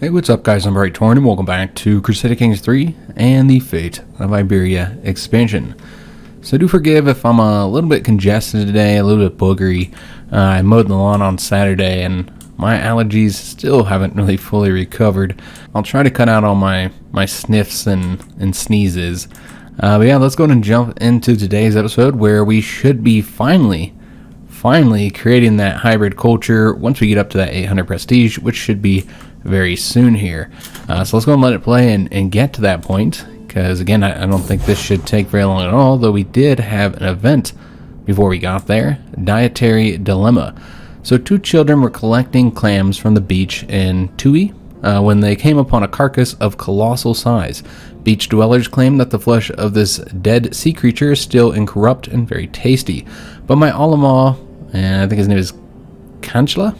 Hey, what's up guys, I'm Praetorian and welcome back to Crusader Kings 3 and the Fate of Iberia expansion. So do forgive if I'm a little bit congested today, a little bit boogery. I mowed the lawn on Saturday and my allergies still haven't really fully recovered. I'll try to cut out all my sniffs and sneezes. But yeah, let's go ahead and jump into today's episode where we should be finally creating that hybrid culture once we get up to that 800 prestige, which should be very soon here. So let's go and let it play and get to that point, because again, I don't think this should take very long at all, though we did have an event before we got there. Dietary dilemma. So two children were collecting clams from the beach in Tui when they came upon a carcass of colossal size. Beach dwellers claim that the flesh of this dead sea creature is still incorrupt and very tasty, but my Alama, and I think his name is Kanchla,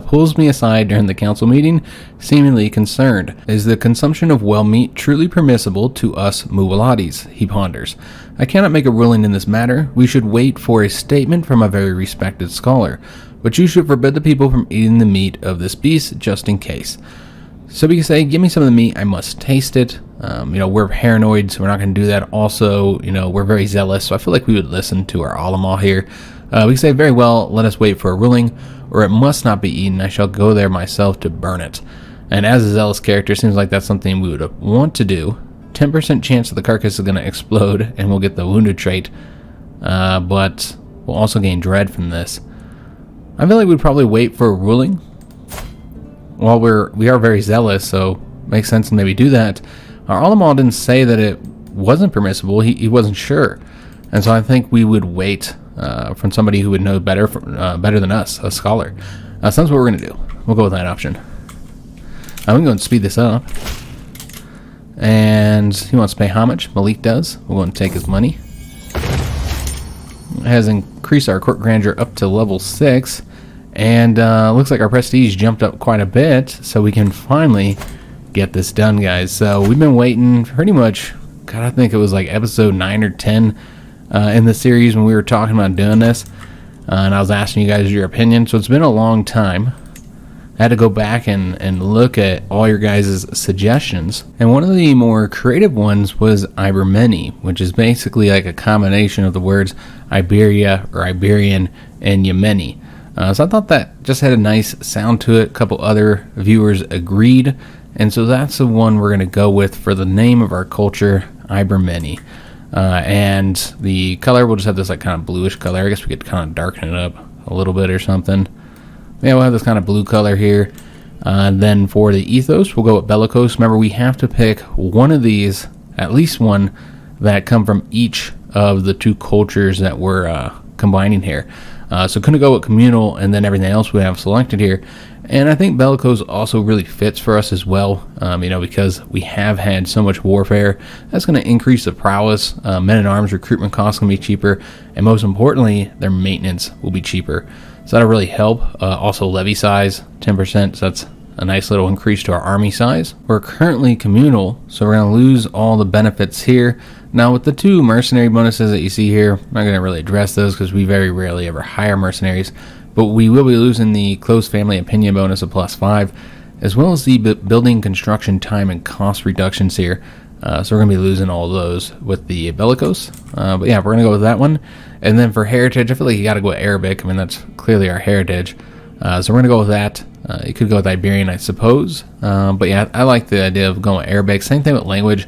pulls me aside during the council meeting, seemingly concerned. Is the consumption of whale meat truly permissible to us Muwaladis? He ponders. I cannot make a ruling in this matter. We should wait for a statement from a very respected scholar, but you should forbid the people from eating the meat of this beast just in case. So we can say, give me some of the meat, I must taste it. We're paranoid, so we're not going to do that. Also, we're very zealous, so I feel like we would listen to our Alama here. We can say, very well, let us wait for a ruling, or it must not be eaten. I shall go there myself to burn it. And as a zealous character, seems like that's something we would want to do. 10% chance that the carcass is going to explode, and we'll get the wounded trait. But we'll also gain dread from this. I feel like we'd probably wait for a ruling. Well, we are very zealous, so makes sense to maybe do that. Our Alamal didn't say that it wasn't permissible. He wasn't sure. And so I think we would wait from somebody who would know better than us, a scholar. So that's what we're going to do. We'll go with that option. I'm going to go and speed this up. And he wants to pay homage. Malik does. We'll go and take his money. It has increased our court grandeur up to level 6. And looks like our prestige jumped up quite a bit. So we can finally get this done, guys. So we've been waiting pretty much, God, I think it was like episode 9 or 10 in the series when we were talking about doing this, and I was asking you guys your opinion. So it's been a long time. I had to go back and look at all your guys' suggestions, and one of the more creative ones was Yemeni, which is basically like a combination of the words Iberia or Iberian and Yemeni. So I thought that just had a nice sound to it. A couple other viewers agreed, and so that's the one we're going to go with for the name of our culture, Yemeni. And the color, we'll just have this like kind of bluish color. I guess we could kind of darken it up a little bit or something. Yeah, we'll have this kind of blue color here. Then for the ethos, we'll go with bellicose. Remember, we have to pick one of these, at least one, that come from each of the two cultures that we're combining here. So couldn't go with communal and then everything else we have selected here. And I think bellicose also really fits for us as well, because we have had so much warfare. That's going to increase the prowess. Men-at-arms recruitment costs going to be cheaper, and most importantly, their maintenance will be cheaper. So that'll really help. Also, levy size, 10%, so that's a nice little increase to our army size. We're currently communal, so we're going to lose all the benefits here. Now, with the two mercenary bonuses that you see here, I'm not going to really address those because we very rarely ever hire mercenaries. But we will be losing the close family opinion bonus of +5, as well as the building construction time and cost reductions here. So we're going to be losing all those with the bellicose. But yeah, we're going to go with that one. And then for heritage, I feel like you got to go with Arabic. I mean, that's clearly our heritage. So we're going to go with that. You could go with Iberian, I suppose. But yeah, I like the idea of going with Arabic. Same thing with language.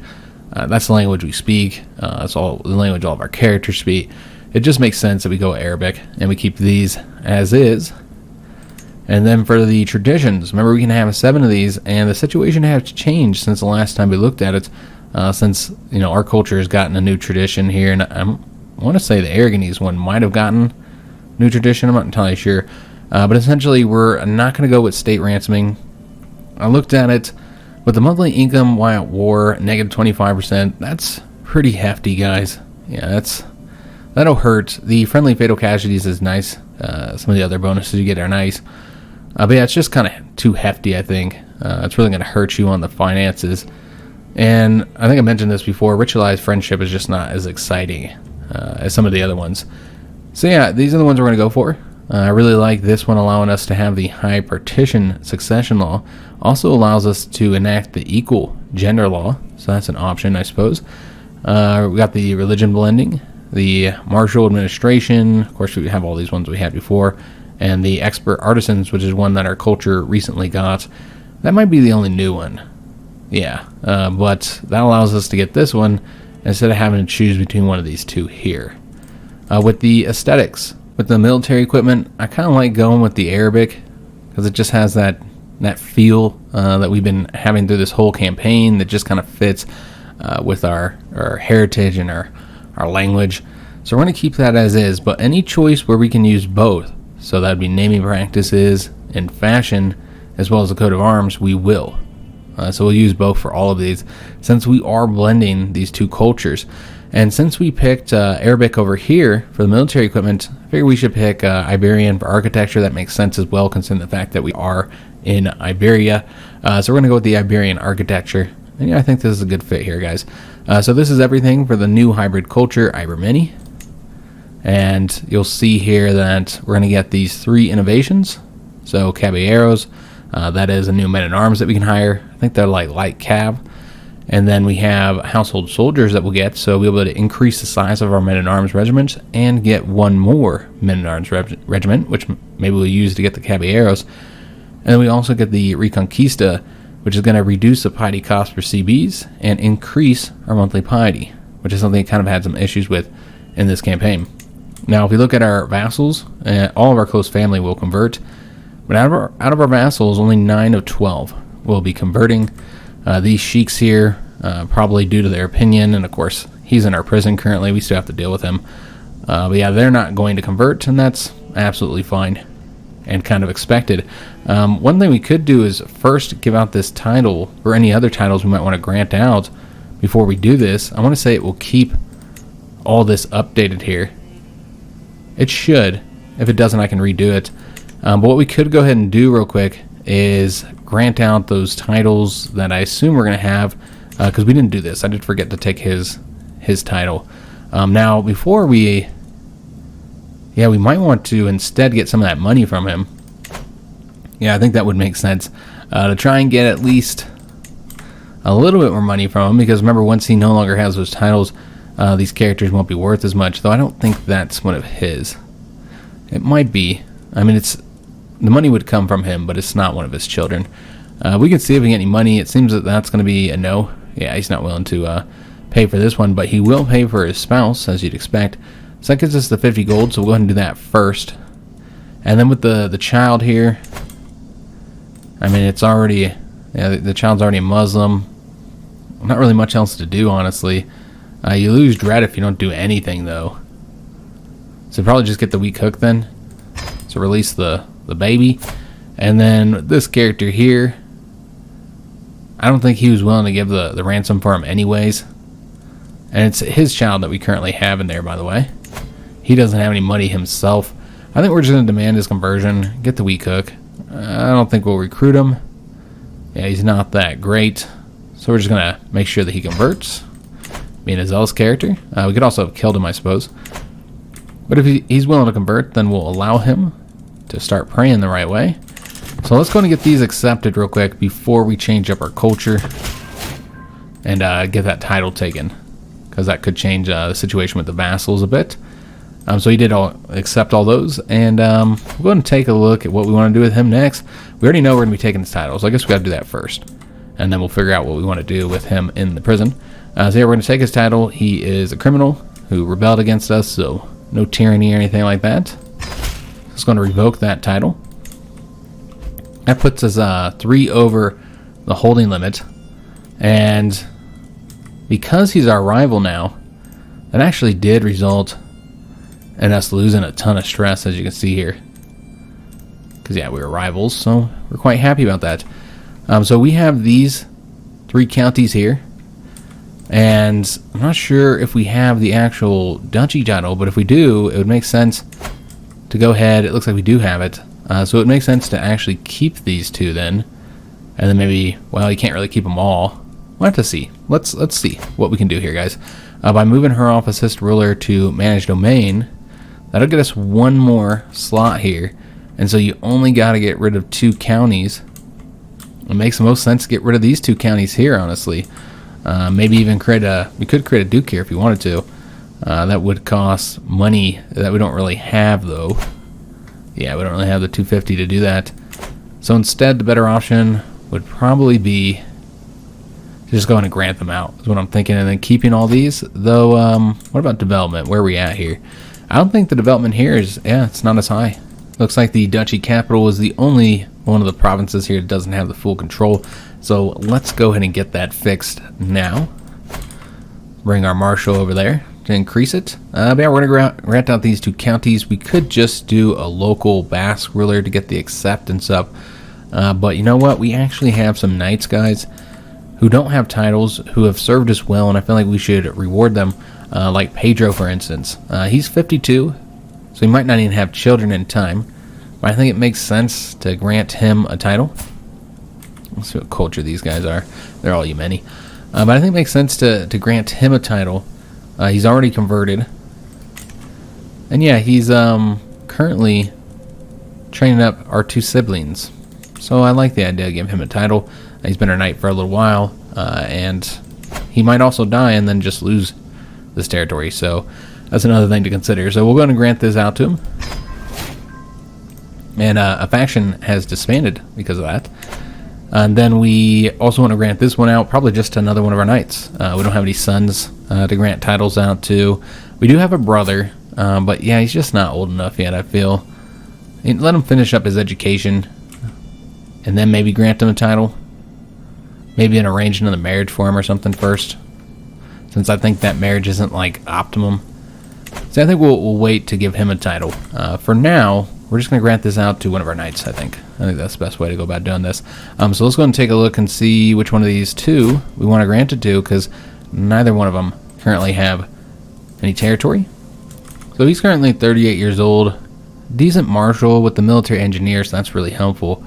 That's the language we speak. That's all the language all of our characters speak. It just makes sense that we go Arabic and we keep these as is. And then for the traditions, remember we can have 7 of these, and the situation has changed since the last time we looked at it. Since our culture has gotten a new tradition here, and I want to say the Aragonese one might have gotten new tradition. I'm not entirely sure, but essentially we're not going to go with state ransoming. I looked at it with the monthly income while at war, negative 25%. That's pretty hefty, guys. Yeah, that'll hurt. The friendly fatal casualties is nice. Some of the other bonuses you get are nice. But yeah, it's just kind of too hefty, I think. It's really going to hurt you on the finances. And I think I mentioned this before, ritualized friendship is just not as exciting as some of the other ones. So yeah, these are the ones we're going to go for. I really like this one, allowing us to have the high partition succession law. Also allows us to enact the equal gender law, so that's an option, I suppose. We got the religion blending, the martial administration. Of course, we have all these ones we had before, and the expert artisans, which is one that our culture recently got. That might be the only new one. Yeah, but that allows us to get this one instead of having to choose between one of these two here. With the aesthetics, with the military equipment, I kind of like going with the Arabic because it just has that feel that we've been having through this whole campaign that just kind of fits with our heritage and our language. So we're going to keep that as is, but any choice where we can use both, so that would be naming practices and fashion, as well as the coat of arms, we will. So we'll use both for all of these, since we are blending these two cultures. And since we picked Arabic over here for the military equipment, I figure we should pick Iberian for architecture. That makes sense as well, considering the fact that we are in Iberia. So we're going to go with the Iberian architecture. And yeah, I think this is a good fit here, guys. So this is everything for the new hybrid culture, Yemeni. And you'll see here that we're going to get these 3 innovations. So caballeros, that is a new men-at-arms that we can hire. I think they're like light cav. And then we have household soldiers that we'll get, so we'll be able to increase the size of our men-at-arms regiments and get one more men-at-arms regiment, which maybe we'll use to get the caballeros. And then we also get the Reconquista, which is going to reduce the piety cost for CBs and increase our monthly piety, which is something I kind of had some issues with in this campaign. Now, if we look at our vassals, all of our close family will convert, but out of our vassals, only 9 of 12 will be converting. These sheiks here, probably due to their opinion, and of course, he's in our prison currently. We still have to deal with him. But yeah, they're not going to convert, and that's absolutely fine and kind of expected. One thing we could do is first give out this title, or any other titles we might want to grant out before we do this. I want to say it will keep all this updated here. It should. If it doesn't, I can redo it. But what we could go ahead and do real quick is grant out those titles that I assume we're going to have, because we didn't do this. I did forget to take his title. Now, before we might want to instead get some of that money from him. Yeah, I think that would make sense, to try and get at least a little bit more money from him, because remember, once he no longer has those titles, these characters won't be worth as much, though I don't think that's one of his. It might be. I mean, the money would come from him, but it's not one of his children. We can see if we get any money. It seems that that's going to be a no. Yeah, he's not willing to pay for this one, but he will pay for his spouse, as you'd expect. So that gives us the 50 gold, so we'll go ahead and do that first. And then with the child here, I mean, it's already, the child's already a Muslim. Not really much else to do, honestly. You lose dread if you don't do anything, though. So probably just get the weak hook then. So release the baby. And then this character here, I don't think he was willing to give the ransom for him anyways. And it's his child that we currently have in there, by the way. He doesn't have any money himself. I think we're just going to demand his conversion, get the weak hook. I don't think we'll recruit him. Yeah, he's not that great. So we're just going to make sure that he converts, being a zealous character. We could also have killed him, I suppose. But if he's willing to convert, then we'll allow him to start praying the right way. So let's go and get these accepted real quick before we change up our culture and get that title taken, because that could change the situation with the vassals a bit. So he did accept all those, and we'll go ahead and take a look at what we want to do with him next. We already know we're going to be taking his title, so I guess we got to do that first, and then we'll figure out what we want to do with him in the prison. So yeah, we're going to take his title. He is a criminal who rebelled against us, so no tyranny or anything like that. Just going to revoke that title. That puts us 3 over the holding limit, and because he's our rival now, that actually did result in us losing a ton of stress, as you can see here. Because yeah, we were rivals, so we're quite happy about that. So we have these 3 counties here, and I'm not sure if we have the actual duchy title, but if we do, it would make sense to go ahead. It looks like we do have it, so it makes sense to actually keep these 2 then, and then maybe, well, you can't really keep them all. We'll have to see. Let's see what we can do here, guys. By moving her off assist ruler to manage domain, That'll get us one more slot here. And so you only got to get rid of 2 counties. It makes the most sense to get rid of these 2 counties here, honestly. Maybe even we could create a duke here if you wanted to. That would cost money that we don't really have, though. Yeah, we don't really have the 250 to do that. So instead, the better option would probably be to just go ahead and grant them out, is what I'm thinking. And then keeping all these, though. What about development? Where are we at here? I don't think the development here is, it's not as high. Looks like the duchy capital is the only one of the provinces here that doesn't have the full control. So let's go ahead and get that fixed now. Bring our marshal over there to increase it. But yeah, we're going to grant out these 2 counties. We could just do a local Basque ruler to get the acceptance up. But you know what? We actually have some knights, guys, who don't have titles, who have served us well, and I feel like we should reward them. Like Pedro, for instance. He's 52, so he might not even have children in time. But I think it makes sense to grant him a title. Let's see what culture these guys are. They're all Yemeni. But I think it makes sense to grant him a title. He's already converted. And yeah, he's currently training up our 2 siblings. So I like the idea of giving him a title. He's been our knight for a little while. And he might also die and then just lose this territory. So that's another thing to consider. So we'll go ahead and grant this out to him. And a faction has disbanded because of that. And then we also want to grant this one out, probably just to another one of our knights. We don't have any sons to grant titles out to. We do have a brother, but yeah, he's just not old enough yet, I feel. Let him finish up his education, and then maybe grant him a title. Maybe an arrangement of the marriage for him or something first, since I think that marriage isn't like optimum. So I think we'll wait to give him a title. For now, we're just going to grant this out to one of our knights, I think. I think that's the best way to go about doing this. So let's go ahead and take a look and see which one of these 2 we want to grant it to, because neither one of them currently have any territory. So he's currently 38 years old. Decent marshal with the military engineer, so that's really helpful.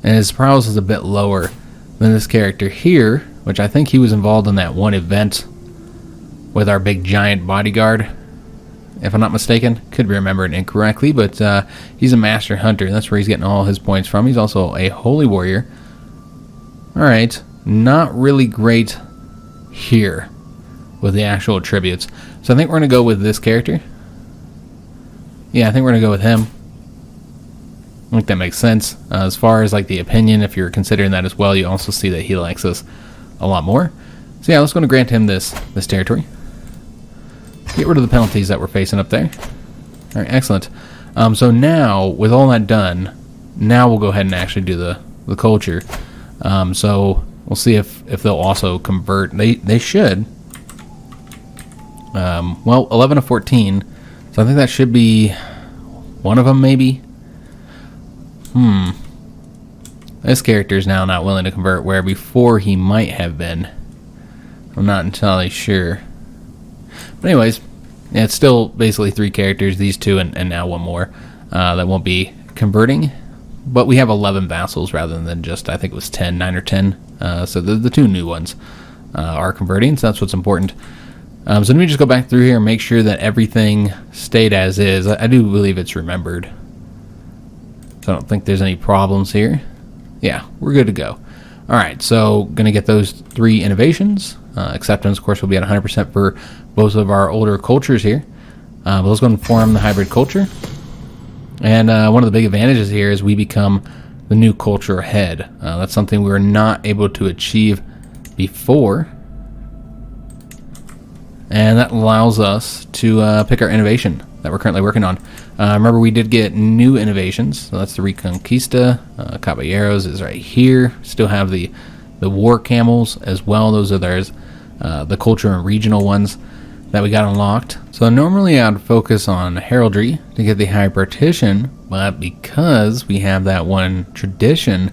And his prowess is a bit lower than this character here, which I think he was involved in that one event with our big giant bodyguard, if I'm not mistaken. Could be remembered incorrectly, but he's a master hunter. That's where he's getting all his points from. He's also a holy warrior. Alright, not really great here with the actual attributes. So I think we're going to go with this character. Yeah, I think we're going to go with him. I think that makes sense. As far as like the opinion, if you're considering that as well, you also see that he likes us a lot more. So yeah, let's go and grant him this territory. Get rid of the penalties that we're facing up there. Alright, excellent. So now, with all that done, now we'll go ahead and actually do the culture. So we'll see if they'll also convert. They should. Well, 11 of 14. So I think that should be one of them, maybe. This character is now not willing to convert, where before he might have been. I'm not entirely sure. But anyways, yeah, it's still basically 3 characters, these 2 and now 1 more that won't be converting. But we have 11 vassals rather than just, I think it was 10, 9 or 10. So the 2 new ones are converting, so that's what's important. So let me just go back through here and make sure that everything stayed as is. I do believe it's remembered. So I don't think there's any problems here. Yeah, we're good to go. Alright, so going to get those 3 innovations. Acceptance, of course, will be at 100% for both of our older cultures here. But let's go and form the hybrid culture. And one of the big advantages here is we become the new culture head. That's something we were not able to achieve before. And that allows us to pick our innovation that we're currently working on. Remember, we did get new innovations. So that's the Reconquista. Caballeros is right here. Still have the war camels as well. Those are the culture and regional ones that we got unlocked. So normally I'd focus on heraldry to get the high partition, but because we have that one tradition,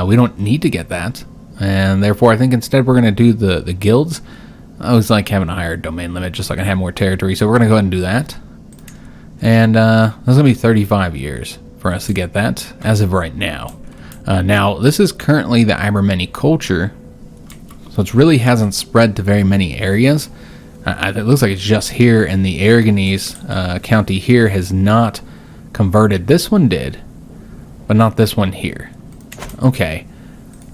we don't need to get that. And therefore I think instead we're going to do the guilds. I always like having a higher domain limit just so I can have more territory. So we're going to go ahead and do that. And that's going to be 35 years for us to get that as of right now. Now, this is currently the Iberian culture, so it really hasn't spread to very many areas. It looks like it's just here, and the Aragonese county here has not converted. This one did, but not this one here. Okay,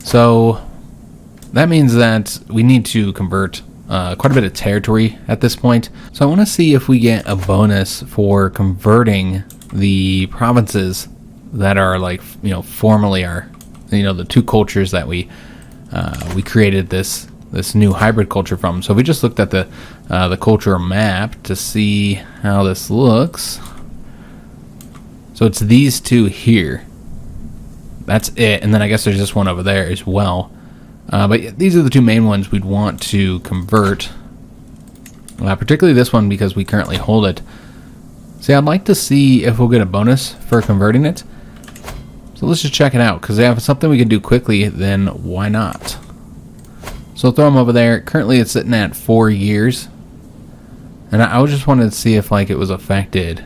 so that means that we need to convert quite a bit of territory at this point. So I want to see if we get a bonus for converting the provinces that are like, formerly our, the two cultures that we created this new hybrid culture from. So we just looked at the culture map to see how this looks. So it's these two here. That's it. And then I guess there's this one over there as well. But these are the two main ones we'd want to convert. Particularly this one because we currently hold it. See, I'd like to see if we'll get a bonus for converting it. So let's just check it out, because if it's something we can do quickly, then why not? So throw them over there. Currently it's sitting at 4 years. And I just wanted to see if it was affected.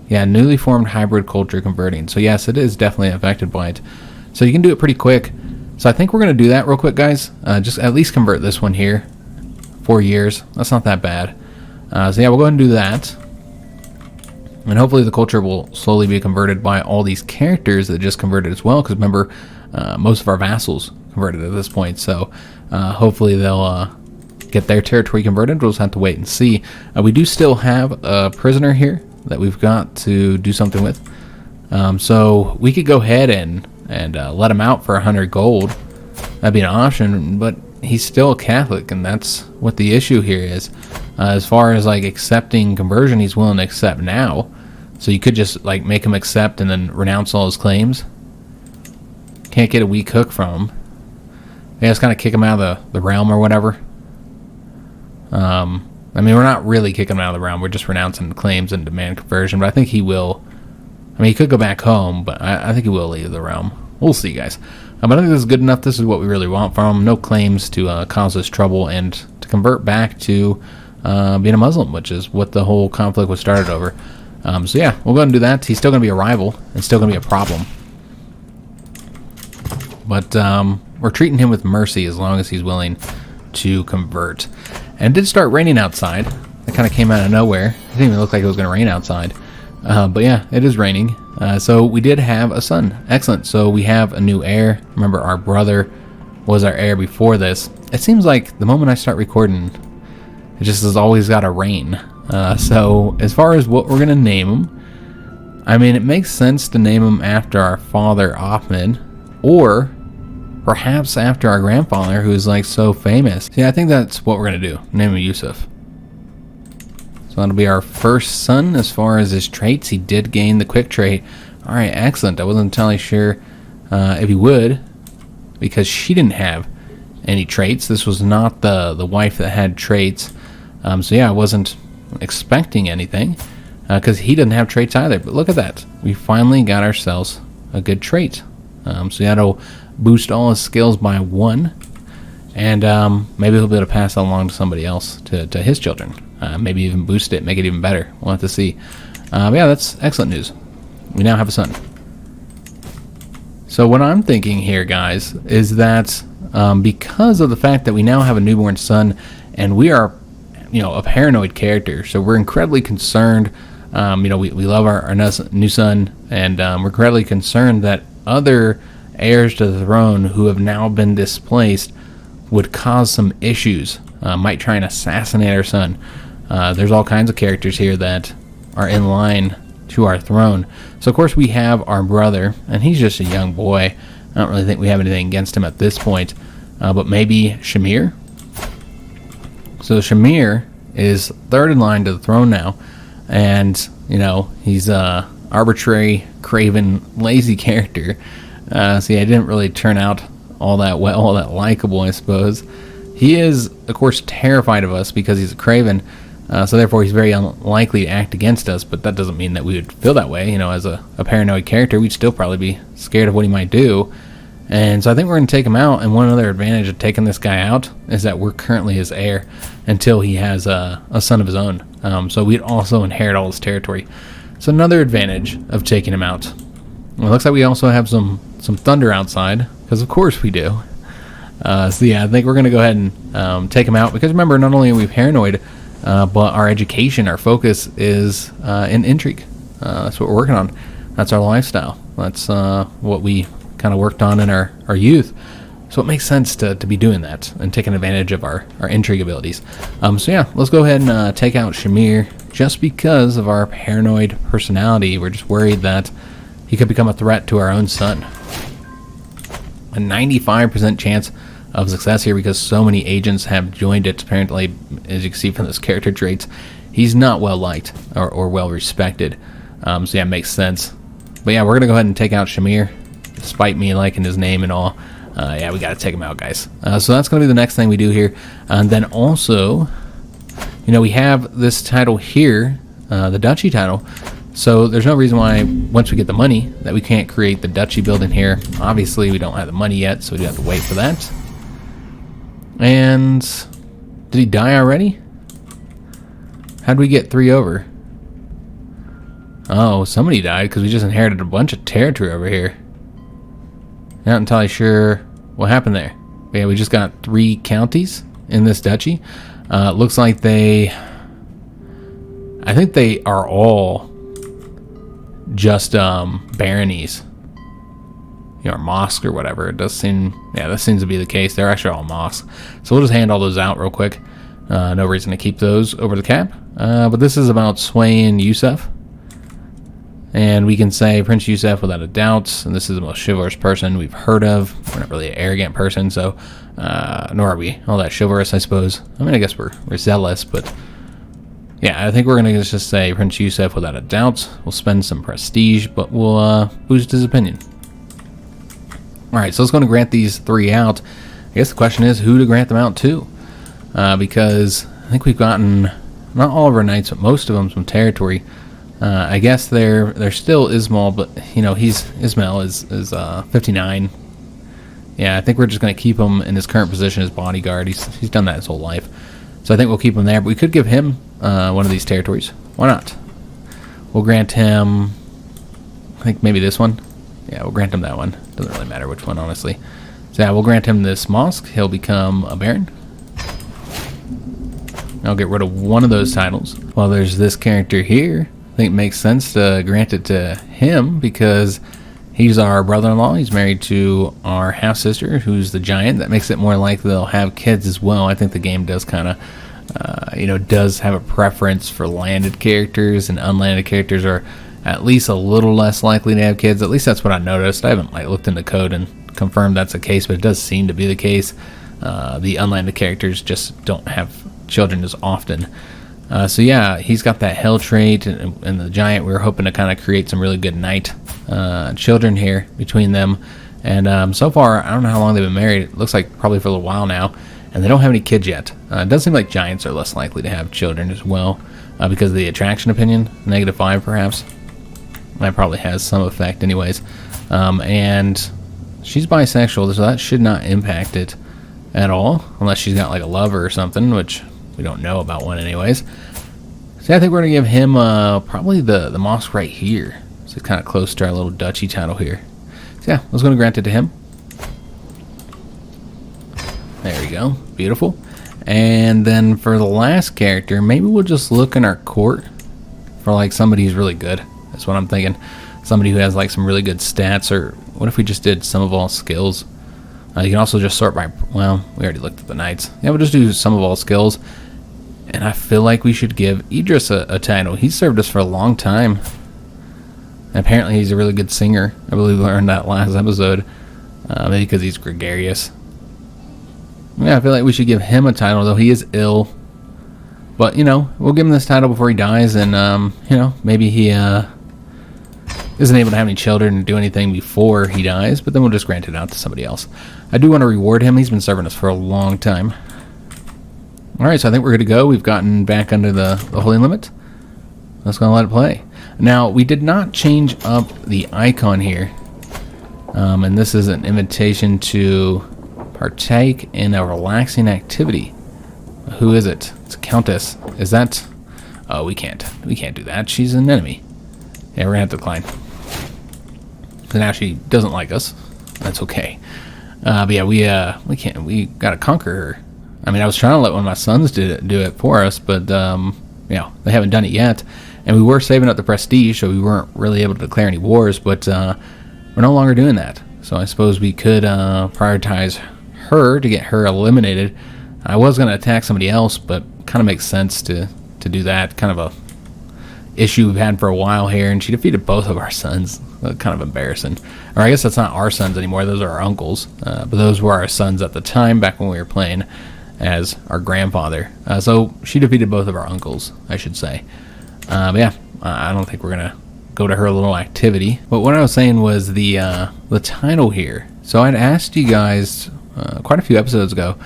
Yeah, newly formed hybrid culture converting. So yes, it is definitely affected by it. So you can do it pretty quick. So I think we're going to do that real quick, guys. Just at least convert this one here. 4 years. That's not that bad. So yeah, we'll go ahead and do that. And hopefully the culture will slowly be converted by all these characters that just converted as well. Because remember, most of our vassals converted at this point. So hopefully they'll get their territory converted. We'll just have to wait and see. We do still have a prisoner here that we've got to do something with. So we could go ahead and let him out for 100 gold. That'd be an option, but he's still a Catholic, and that's what the issue here is. As far as accepting conversion, he's willing to accept now. So you could just make him accept and then renounce all his claims. Can't get a weak hook from him. Yeah, just kind of kick him out of the realm or whatever. I mean, we're not really kicking him out of the realm. We're just renouncing the claims and demand conversion. But I think he will. I mean, he could go back home, but I think he will leave the realm. We'll see, guys. But I think this is good enough. This is what we really want from him. No claims to cause us trouble, and to convert back to being a Muslim, which is what the whole conflict was started over. So yeah, we'll go ahead and do that. He's still going to be a rival. It's still going to be a problem. But we're treating him with mercy as long as he's willing to convert. And it did start raining outside. It kind of came out of nowhere. It didn't even look like it was going to rain outside. But yeah, it is raining. So we did have a son. Excellent. So we have a new heir. Remember, our brother was our heir before this. It seems like the moment I start recording, it just has always got to rain. So as far as what we're going to name him, I mean, it makes sense to name him after our father, Ahmed, or perhaps after our grandfather, who's so famous. See, I think that's what we're going to do. Name him Yusuf. So that'll be our first son. As far as his traits, he did gain the quick trait. All right, excellent. I wasn't entirely sure if he would, because she didn't have any traits. This was not the wife that had traits. So yeah, I wasn't expecting anything, because he didn't have traits either. But look at that. We finally got ourselves a good trait. So that'll boost all his skills by 1. And maybe he'll be able to pass that along to somebody else, to his children. Maybe even boost it, make it even better. We'll have to see. But yeah, that's excellent news. We now have a son. So what I'm thinking here, guys, is that because of the fact that we now have a newborn son, and we are, a paranoid character, so we're incredibly concerned. We love our new son, and we're incredibly concerned that other heirs to the throne who have now been displaced would cause some issues, might try and assassinate our son. There's all kinds of characters here that are in line to our throne. So of course we have our brother, and he's just a young boy. I don't really think we have anything against him at this point, but maybe Shamir. So Shamir is third in line to the throne now, and he's a arbitrary, craven, lazy character. So yeah, he didn't really turn out all that well, all that likable, I suppose. He is, of course, terrified of us because he's a craven, so therefore he's very unlikely to act against us, but that doesn't mean that we would feel that way. As a paranoid character, we'd still probably be scared of what he might do. And so I think we're going to take him out, and one other advantage of taking this guy out is that we're currently his heir until he has a son of his own. So we'd also inherit all his territory. So another advantage of taking him out. Well, it looks like we also have some thunder outside, because of course we do. So yeah, I think we're going to go ahead and take him out, because remember, not only are we paranoid, but our education, our focus is in intrigue. That's what we're working on. That's our lifestyle. That's what we kind of worked on in our youth. So it makes sense to be doing that and taking advantage of our intrigue abilities. So yeah, let's go ahead and take out Shamir. Just because of our paranoid personality, we're just worried that he could become a threat to our own son. A 95% chance of success here because so many agents have joined it. Apparently, as you can see from those character traits, he's not well liked or well respected. So yeah, it makes sense. But yeah, we're going to go ahead and take out Shamir, despite me liking his name and all. Yeah, we got to take him out, guys. So that's going to be the next thing we do here. And then also, you know, we have this title here, the duchy title. So there's no reason why, once we get the money, that we can't create the duchy building here. Obviously, we don't have the money yet, so we do have to wait for that. And did he die already? How'd we get 3 over? Oh, somebody died because we just inherited a bunch of territory over here. Not entirely sure what happened there. But yeah, we just got 3 counties in this duchy. Looks like I think they are all just baronies, you know, or mosque or whatever. It does seem, yeah, that seems to be the case. They're actually all mosques. So we'll just hand all those out real quick. No reason to keep those over the cap. But this is about swaying Yusuf. And we can say Prince Yusuf without a doubt. And this is the most chivalrous person we've heard of. We're not really an arrogant person, so nor are we all that chivalrous, I suppose. I mean, I guess we're zealous, but yeah, I think we're going to just say Prince Yusuf without a doubt. We'll spend some prestige, but we'll boost his opinion. Alright, so let's go and grant these 3 out. I guess the question is who to grant them out to. Because I think we've gotten, not all of our knights, but most of them some territory. I guess they're still Ismail, but you know, Ismail is 59. Yeah, I think we're just going to keep him in his current position as bodyguard. He's done that his whole life. So I think we'll keep him there, but we could give him one of these territories. Why not? We'll grant him, I think maybe this one. Yeah, we'll grant him that one. Doesn't really matter which one, honestly. So yeah, we'll grant him this mosque. He'll become a baron. I'll get rid of one of those titles. Well, there's this character here. I think it makes sense to grant it to him because he's our brother-in-law. He's married to our half-sister, who's the giant. That makes it more likely they'll have kids as well. I think the game does kind of, you know, does have a preference for landed characters, and unlanded characters are at least a little less likely to have kids. At least that's what I noticed. I haven't looked into code and confirmed that's the case, but it does seem to be the case. The unlanded characters just don't have children as often. So yeah, he's got that hell trait, and the giant. We were hoping to kind of create some really good knight children here between them. And so far, I don't know how long they've been married. It looks like probably for a little while now, and they don't have any kids yet. It does seem like giants are less likely to have children as well because of the attraction opinion, -5 perhaps. That probably has some effect anyways. And she's bisexual, so that should not impact it at all, unless she's got like a lover or something, which we don't know about one anyways. So I think we're going to give him probably the mosque right here. So it's kind of close to our little duchy title here. So yeah, I was going to grant it to him. There we go. Beautiful. And then for the last character, maybe we'll just look in our court for like somebody who's really good. That's what I'm thinking. Somebody who has like some really good stats, or what if we just did some of all skills? You can also just sort by, well, we already looked at the knights. Yeah, we'll just do some of all skills. And I feel like we should give Idris a title. He's served us for a long time. And apparently he's a really good singer. I believe we learned that last episode. Maybe because he's gregarious. Yeah, I feel like we should give him a title, though he is ill. But, you know, we'll give him this title before he dies. And, you know, maybe he isn't able to have any children or do anything before he dies. But then we'll just grant it out to somebody else. I do want to reward him. He's been serving us for a long time. Alright, so I think we're good to go. We've gotten back under the holy limit. Let's go and let it play. Now, we did not change up the icon here. And this is an invitation to partake in a relaxing activity. Who is it? It's a countess. Is that... Oh, we can't. We can't do that. She's an enemy. Yeah, we're going to have to decline. So now she doesn't like us. That's okay. But yeah, we can't. We got to conquer her. I mean, I was trying to let one of my sons do it for us, but they haven't done it yet. And we were saving up the prestige, so we weren't really able to declare any wars, but we're no longer doing that. So I suppose we could prioritize her to get her eliminated. I was going to attack somebody else, but kind of makes sense to do that. Kind of a issue we've had for a while here, and she defeated both of our sons. Kind of embarrassing. Or I guess that's not our sons anymore, those are our uncles. But those were our sons at the time, back when we were playing as our grandfather. So she defeated both of our uncles, I should say. But yeah, I don't think we're going to go to her little activity. But what I was saying was the title here. So I'd asked you guys quite a few episodes ago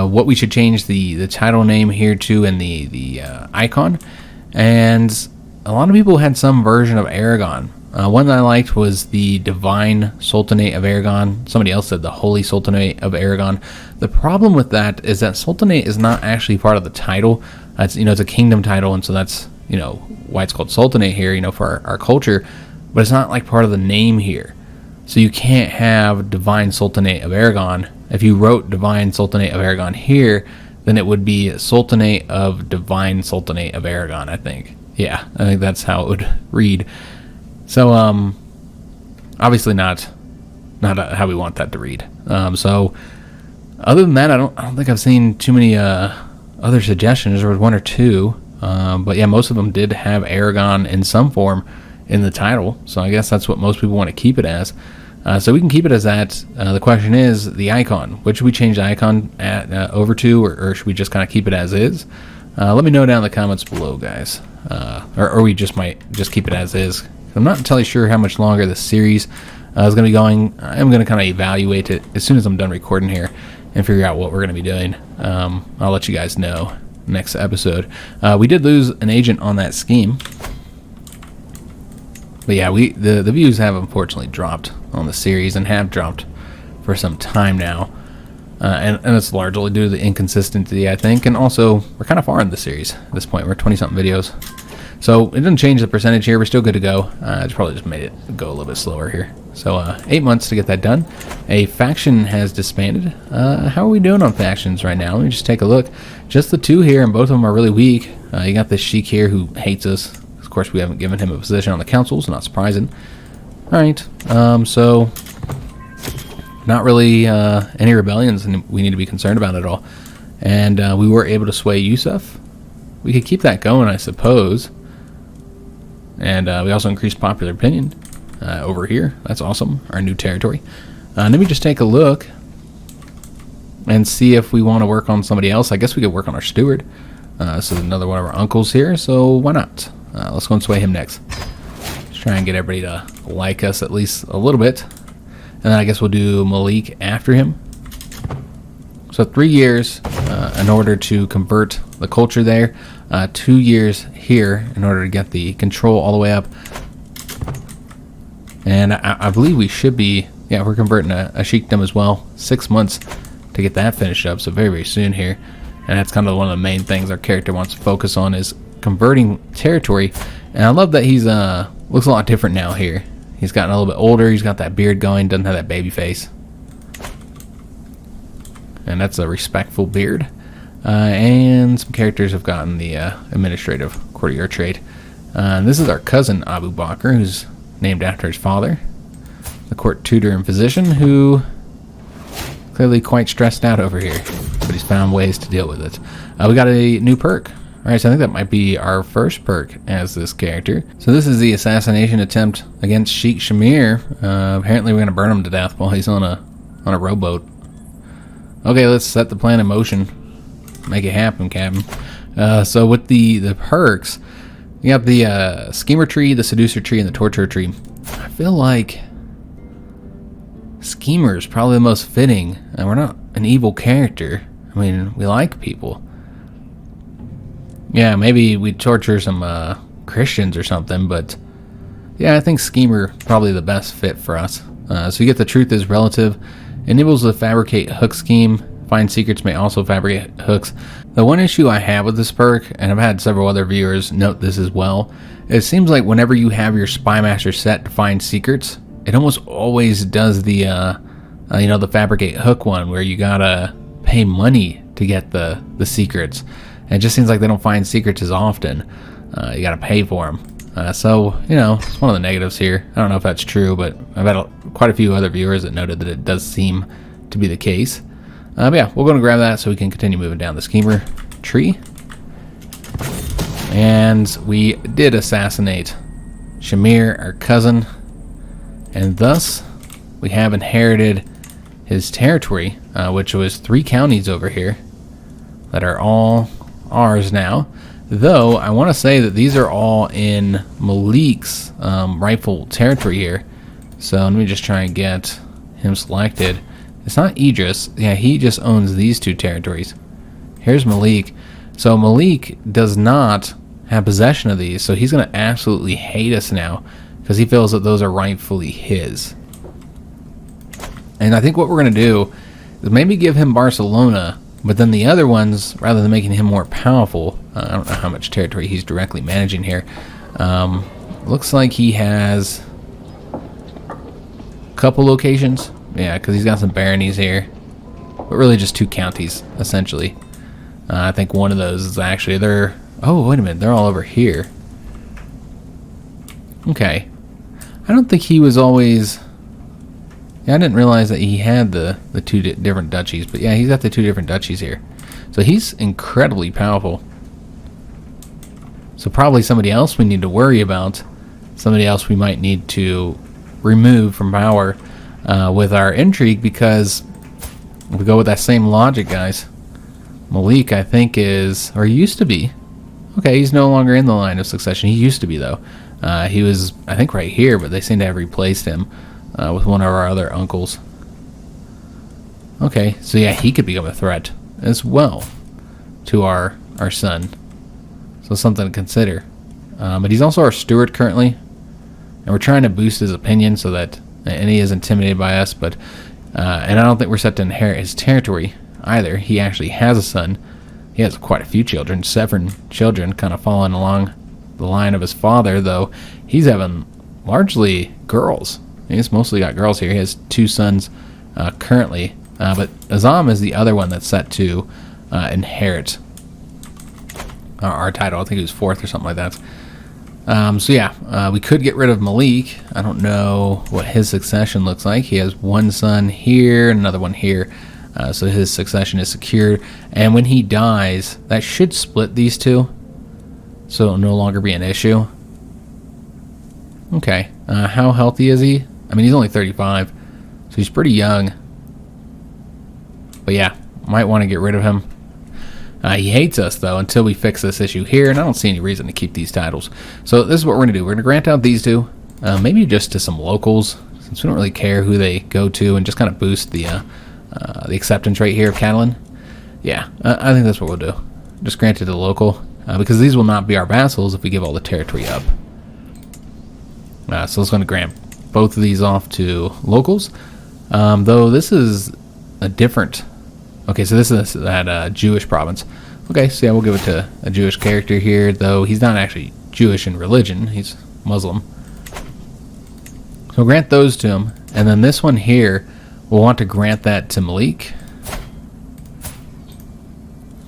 what we should change the title name here to and the icon. And a lot of people had some version of Aragon. One that I liked was the Divine Sultanate of Aragon. Somebody else said the Holy Sultanate of Aragon. The problem with that is that Sultanate is not actually part of the title. It's a kingdom title, and so that's why it's called Sultanate here, for our culture. But it's not like part of the name here. So you can't have Divine Sultanate of Aragon. If you wrote Divine Sultanate of Aragon here, then it would be Sultanate of Divine Sultanate of Aragon, I think. Yeah, I think that's how it would read. So, obviously not how we want that to read. So, other than that, I don't think I've seen too many other suggestions. There was one or two, but yeah, most of them did have Aragon in some form in the title. So I guess that's what most people want to keep it as. So we can keep it as that. The question is the icon. What should we change the icon over to, or should we just kind of keep it as is? Let me know down in the comments below, guys. Or we just might just keep it as is. I'm not entirely sure how much longer this series is going to be going. I'm going to kind of evaluate it as soon as I'm done recording here and figure out what we're going to be doing. I'll let you guys know next episode. We did lose an agent on that scheme. But yeah, the views have unfortunately dropped on the series and have dropped for some time now. And it's largely due to the inconsistency, I think. And also, we're kind of far in the series at this point. We're 20-something videos. So, it didn't change the percentage here. We're still good to go. It's probably just made it go a little bit slower here. So, 8 months to get that done. A faction has disbanded. How are we doing on factions right now? Let me just take a look. Just the two here, and both of them are really weak. You got this Sheik here who hates us. Of course, we haven't given him a position on the council, so not surprising. Alright, so not really any rebellions we need to be concerned about at all. And we were able to sway Yusuf. We could keep that going, I suppose. And we also increased popular opinion over here. That's awesome, our new territory. Let me just take a look and see if we want to work on somebody else. I guess we could work on our steward. So another one of our uncles here, so why not? Let's go and sway him next. Let's try and get everybody to like us at least a little bit. And then I guess we'll do Malik after him. So 3 years in order to convert the culture there. 2 years here in order to get the control all the way up. And I believe we should be, yeah, we're converting a sheikdom as well. 6 months to get that finished up, so very, very soon here. And that's kind of one of the main things our character wants to focus on is converting territory. And I love that he's looks a lot different now here. He's gotten a little bit older. He's got that beard going. Doesn't have that baby face. And that's a respectful beard. And some characters have gotten the administrative courtier trait. And this is our cousin Abu Bakr, who's named after his father, the court tutor and physician, who clearly quite stressed out over here, but he's found ways to deal with it. We got a new perk. Alright, so I think that might be our first perk as this character. So this is the assassination attempt against Sheik Shamir. Apparently we're going to burn him to death while he's on a rowboat. Okay, let's set the plan in motion. Make it happen, Captain. So with the perks, you have the schemer tree, the seducer tree, and the torturer tree. I feel like schemer is probably the most fitting. And we're not an evil character. I mean, we like people. Yeah, maybe we'd torture some Christians or something, but yeah, I think schemer probably the best fit for us. So you get the truth is relative. Enables the fabricate hook scheme. Find secrets may also fabricate hooks. The one issue I have with this perk, and I've had several other viewers note this as well, it seems like whenever you have your spy master set to find secrets, it almost always does the the fabricate hook one where you gotta pay money to get the secrets. And it just seems like they don't find secrets as often. You got to pay for them. So, you know, it's one of the negatives here. I don't know if that's true, but I've had quite a few other viewers that noted that it does seem to be the case. But yeah, we're going to grab that so we can continue moving down the schemer tree. And we did assassinate Shamir, our cousin, and thus we have inherited his territory, which was 3 counties over here that are all ours now. Though I want to say that these are all in Malik's rightful territory here. So let me just try and get him selected. It's not Idris. Yeah, he just owns these 2 territories. Here's Malik. So Malik does not have possession of these, so he's going to absolutely hate us now because he feels that those are rightfully his. And I think what we're going to do is maybe give him Barcelona, but then the other ones, rather than making him more powerful, I don't know how much territory he's directly managing here. Looks like he has a couple locations. Yeah, because he's got some baronies here, but really just 2 counties, essentially. I think one of those is actually oh, wait a minute, they're all over here. Okay. I don't think he was always... Yeah, I didn't realize that he had the 2 different duchies, but yeah, he's got the 2 different duchies here. So he's incredibly powerful. So probably somebody else we need to worry about. Somebody else we might need to remove from power with our intrigue, because we go with that same logic, guys. Malik, I think, is, or used to be. Okay, he's no longer in the line of succession. He used to be, though. He was, I think, right here, but they seem to have replaced him with one of our other uncles. Okay, so yeah, he could become a threat as well to our son. So something to consider. But he's also our steward currently, and we're trying to boost his opinion so that, and he is intimidated by us, but and I don't think we're set to inherit his territory either. He actually has a son. He has quite a few children, 7 children, kind of following along the line of his father, though he's having largely girls. He's mostly got girls here. He has 2 sons currently, but Azam is the other one that's set to inherit our title. I think he was 4th or something like that. So yeah, we could get rid of Malik. I don't know what his succession looks like. He has 1 son here, another one here. So his succession is secured, and when he dies, that should split these 2, so it'll no longer be an issue. Okay, how healthy is he? I mean, he's only 35, so he's pretty young. But yeah, might want to get rid of him. He hates us, though, until we fix this issue here, and I don't see any reason to keep these titles. So this is what we're going to do. We're going to grant out these 2, maybe just to some locals, since we don't really care who they go to, and just kind of boost the acceptance rate here of Catalan. Yeah, I think that's what we'll do. Just grant it to the local, because these will not be our vassals if we give all the territory up. So it's going to grant both of these off to locals, though this is a different... Okay, so this is that Jewish province. Okay, so yeah, we'll give it to a Jewish character here, though he's not actually Jewish in religion. He's Muslim. So we'll grant those to him, and then this one here, we'll want to grant that to Malik.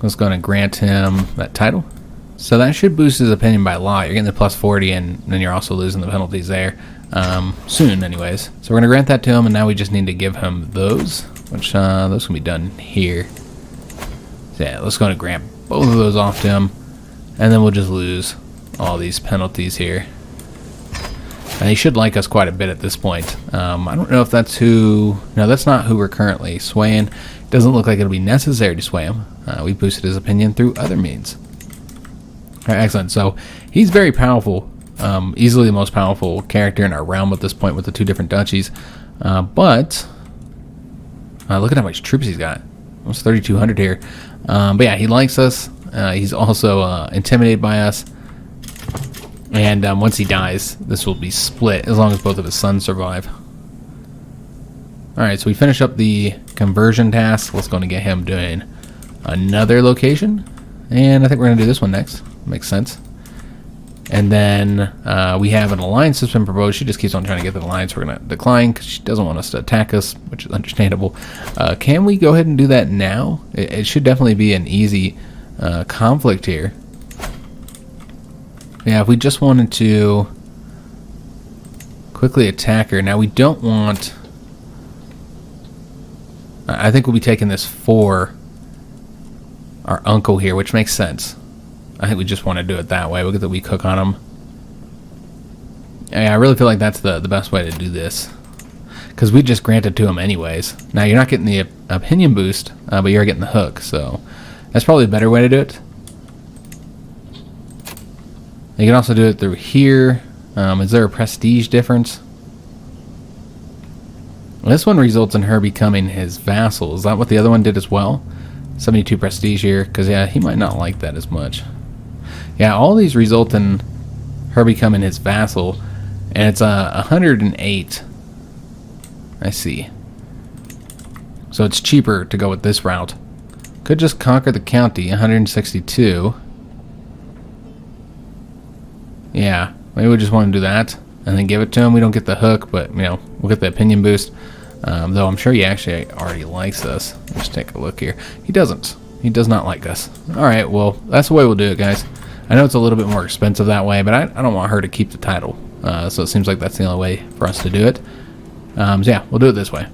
Let's go and grant him that title. So that should boost his opinion by a lot. You're getting the plus 40, and then you're also losing the penalties there. Soon, anyways. So we're going to grant that to him, and now we just need to give him those, which those can be done here. So yeah, let's go and grant both of those off to him, and then we'll just lose all these penalties here. And he should like us quite a bit at this point. I don't know if that's who... No, that's not who we're currently swaying. Doesn't look like it'll be necessary to sway him. We boosted his opinion through other means. All right, excellent. So he's very powerful. Easily the most powerful character in our realm at this point with the 2 different duchies. But look at how much troops he's got. Almost 3,200 here. But yeah, he likes us. He's also intimidated by us. And once he dies, this will be split as long as both of his sons survive. Alright, so we finish up the conversion task. Let's go and get him doing another location. And I think we're going to do this one next. Makes sense. And then we have an alliance that's been proposed. She just keeps on trying to get the alliance. We're going to decline because she doesn't want us to attack us, which is understandable. Can we go ahead and do that now? It should definitely be an easy conflict here. Yeah, if we just wanted to quickly attack her. Now, we don't want... I think we'll be taking this for our uncle here, which makes sense. I think we just want to do it that way. We'll get the weak hook on him. Yeah, I really feel like that's the best way to do this. Because we just granted to him anyways. Now, you're not getting the opinion boost, but you're getting the hook. So, that's probably a better way to do it. You can also do it through here. Is there a prestige difference? Well, this one results in her becoming his vassal. Is that what the other one did as well? 72 prestige here. Because, yeah, he might not like that as much. Yeah, all these result in her becoming his vassal. And it's 108. I see. So it's cheaper to go with this route. Could just conquer the county, 162. Yeah, maybe we just want to do that and then give it to him. We don't get the hook, but, you know, we'll get the opinion boost. Though I'm sure he actually already likes us. Let's take a look here. He doesn't. He does not like us. All right, well, that's the way we'll do it, guys. I know it's a little bit more expensive that way, but I don't want her to keep the title. So it seems like that's the only way for us to do it. So yeah, we'll do it this way.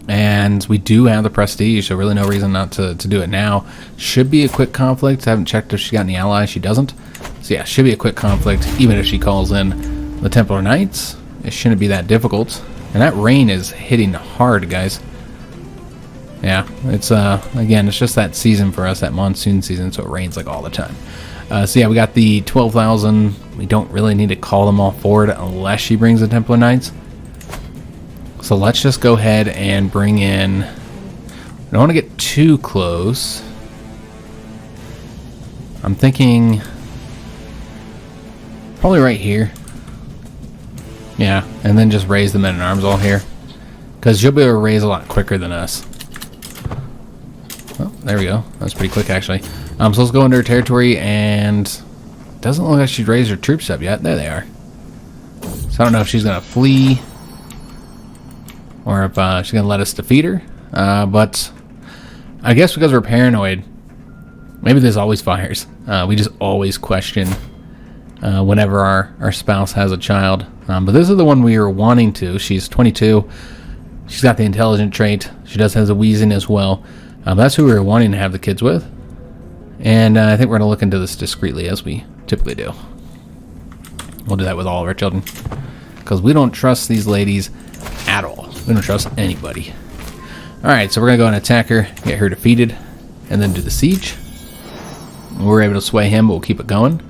And we do have the prestige, so really no reason not to do it now. Should be a quick conflict. I haven't checked if she's got any allies. She doesn't. So yeah, should be a quick conflict, even if she calls in the Templar Knights. It shouldn't be that difficult. And that rain is hitting hard, guys. Yeah, it's, again, it's just that season for us, that monsoon season, so it rains like all the time. So yeah, we got the 12,000. We don't really need to call them all forward unless she brings the Templar Knights. So let's just go ahead and bring in... I don't want to get too close. I'm thinking... probably right here. Yeah, and then just raise the men-at-arms all here. Because you'll be able to raise a lot quicker than us. Oh, there we go. That's pretty quick, actually. So let's go into her territory, and... doesn't look like she's raised her troops up yet. There they are. So I don't know if she's going to flee... or if she's going to let us defeat her. But I guess because we're paranoid, maybe this always fires. We just always question whenever our spouse has a child. But this is the one we were wanting to. She's 22. She's got the intelligent trait. She does have the wheezing as well. That's who we were wanting to have the kids with. And I think we're going to look into this discreetly, as we typically do. We'll do that with all of our children. Because we don't trust these ladies at all. We don't trust anybody. Alright, so we're going to go and attack her, get her defeated, and then do the siege. We're able to sway him, but we'll keep it going.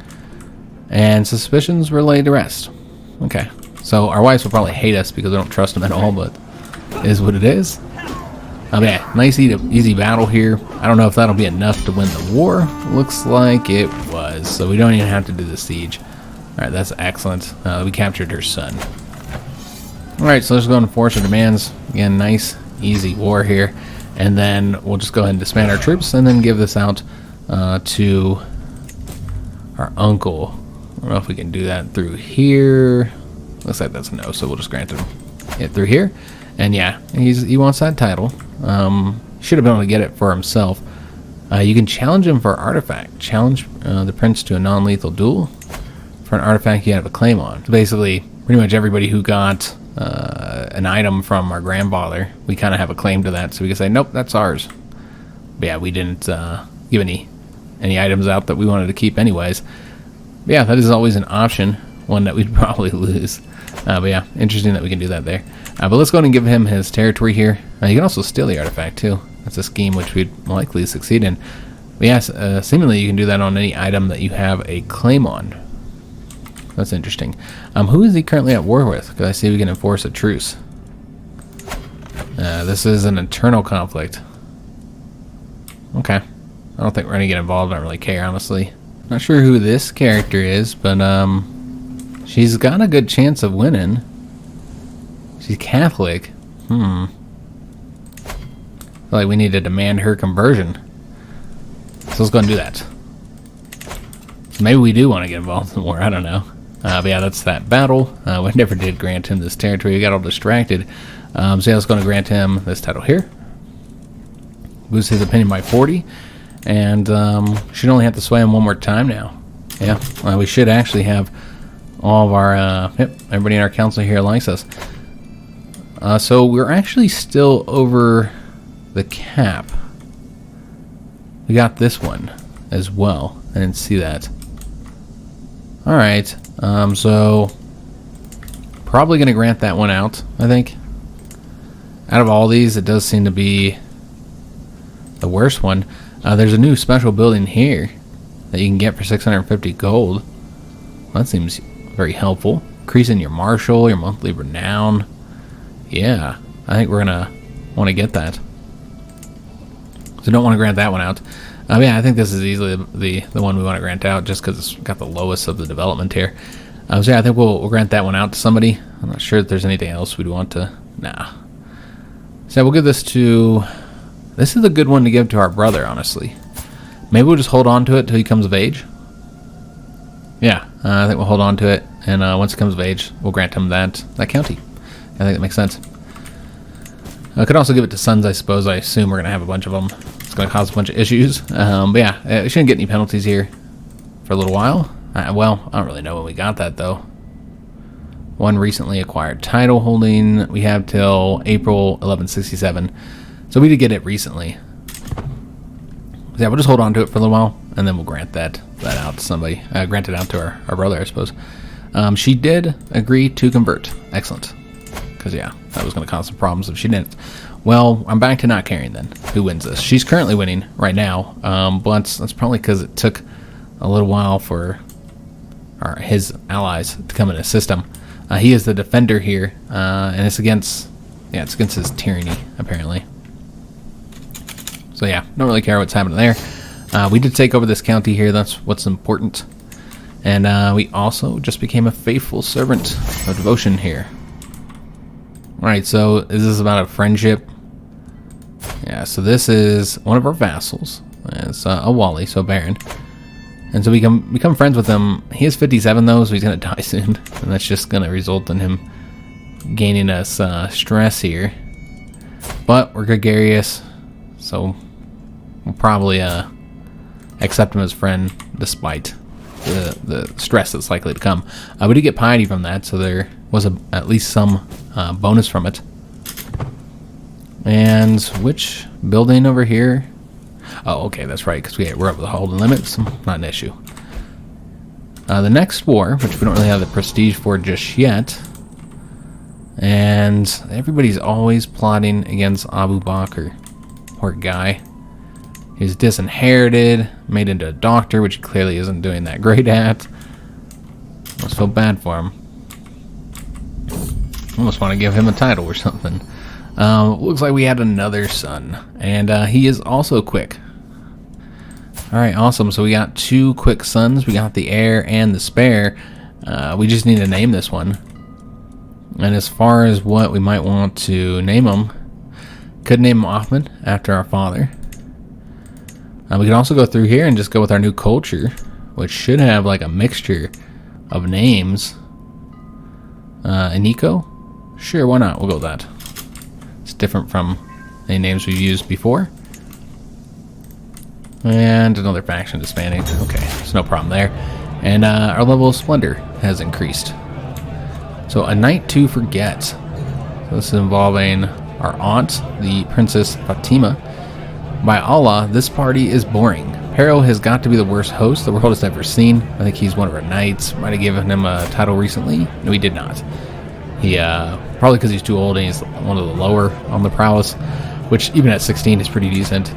And suspicions were laid to rest. Okay, so our wives will probably hate us because we don't trust them at all, but it is what it is. Yeah, nice easy battle here. I don't know if that'll be enough to win the war. Looks like it was, so we don't even have to do the siege. Alright, that's excellent. We captured her son. Alright, so let's go and enforce our demands. Again, nice, easy war here. And then we'll just go ahead and disband our troops and then give this out to our uncle. I don't know if we can do that through here. Looks like that's a no, so we'll just grant him it through here. And yeah, he wants that title. Should have been able to get it for himself. You can challenge him for artifact. Challenge the prince to a non-lethal duel for an artifact you have a claim on. So basically, pretty much everybody who got an item from our grandfather, we kind of have a claim to that, so we can say, nope, that's ours. But yeah, we didn't give any items out that we wanted to keep anyways. But yeah, that is always an option, one that we'd probably lose. But yeah, interesting that we can do that there. But let's go ahead and give him his territory here. You can also steal the artifact too. That's a scheme which we'd likely succeed in. But yeah, seemingly you can do that on any item that you have a claim on. That's interesting. Who is he currently at war with? Because I see we can enforce a truce. This is an internal conflict. Okay. I don't think we're going to get involved. I don't really care, honestly. Not sure who this character is, but she's got a good chance of winning. She's Catholic. I feel like we need to demand her conversion. So let's go and do that. So maybe we do want to get involved in the war. I don't know. But yeah, that's that battle. We never did grant him this territory. We got all distracted. So yeah, let's go and grant him this title here. Boost his opinion by 40. And should only have to sway him one more time now. Yeah, we should actually have all of our... yep, everybody in our council here likes us. So we're actually still over the cap. We got this one as well. I didn't see that. Alright, so probably going to grant that one out, I think. Out of all these, it does seem to be the worst one. There's a new special building here that you can get for 650 gold. Well, that seems very helpful. Increasing your martial, your monthly renown. Yeah, I think we're going to want to get that. So don't want to grant that one out. Yeah, I think this is easily the one we want to grant out just because it's got the lowest of the development here. So yeah, I think we'll grant that one out to somebody. I'm not sure if there's anything else we'd want to... Nah. So we'll give this to... This is a good one to give to our brother, honestly. Maybe we'll just hold on to it till he comes of age. Yeah, I think we'll hold on to it, and once he comes of age, we'll grant him that county. I think that makes sense. I could also give it to sons, I suppose. I assume we're going to have a bunch of them. It's going to cause a bunch of issues. But yeah, we shouldn't get any penalties here for a little while. Well, I don't really know when we got that, though. One recently acquired title holding. We have till April 1167. So we did get it recently. So yeah, we'll just hold on to it for a little while, and then we'll grant that out to somebody. Grant it out to our brother, I suppose. She did agree to convert. Excellent. Because, yeah, that was going to cause some problems if she didn't. Well, I'm back to not caring then. Who wins this? She's currently winning right now, but that's probably because it took a little while for his allies to come and assist him. He is the defender here, and it's against his tyranny, apparently. So yeah, don't really care what's happening there. We did take over this county here. That's what's important. And we also just became a faithful servant of devotion here. Alright, so is this about a friendship? Yeah, so this is one of our vassals. It's a Wali, so Baron. And so we can become friends with him. He is 57 though, so he's going to die soon. And that's just going to result in him gaining us stress here. But we're gregarious, so we'll probably accept him as friend despite the stress that's likely to come. We did get piety from that, so there was at least some bonus from it. And which building over here? Oh, okay, that's right, because we're over the holding limits. Not an issue. The next war, which we don't really have the prestige for just yet, and everybody's always plotting against Abu Bakr. Poor guy. He's disinherited, made into a doctor, which he clearly isn't doing that great at. Almost feel bad for him. Almost want to give him a title or something. Looks like we had another son, and he is also quick. Alright, awesome. So we got two quick sons. We got the heir and the spare. We just need to name this one. And as far as what we might want to name him, could name him Ahmed after our father. We can also go through here and just go with our new culture, which should have like a mixture of names. Aniko? Sure, why not? We'll go with that. It's different from any names we've used before. And another faction disbanding. Okay, there's no problem there. And our level of splendor has increased. So a night to forget. So this is involving our aunt, the Princess Fatima. By Allah, this party is boring. Pero has got to be the worst host the world has ever seen. I think he's one of our knights. Might have given him a title recently. No, he did not. He, probably because he's too old and he's one of the lower on the prowess, which even at 16 is pretty decent.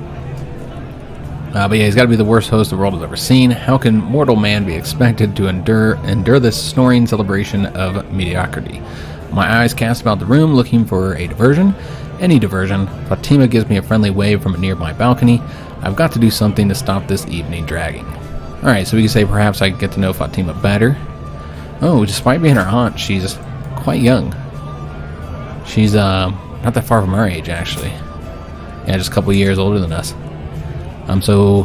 But yeah, he's got to be the worst host the world has ever seen. How can mortal man be expected to endure this snoring celebration of mediocrity? My eyes cast about the room, looking for a diversion. Any diversion. Fatima gives me a friendly wave from a nearby balcony. I've got to do something to stop this evening dragging. Alright, so we can say perhaps I can get to know Fatima better. Oh, despite being our aunt, she's quite young. She's not that far from our age, actually. Yeah, just a couple years older than us. So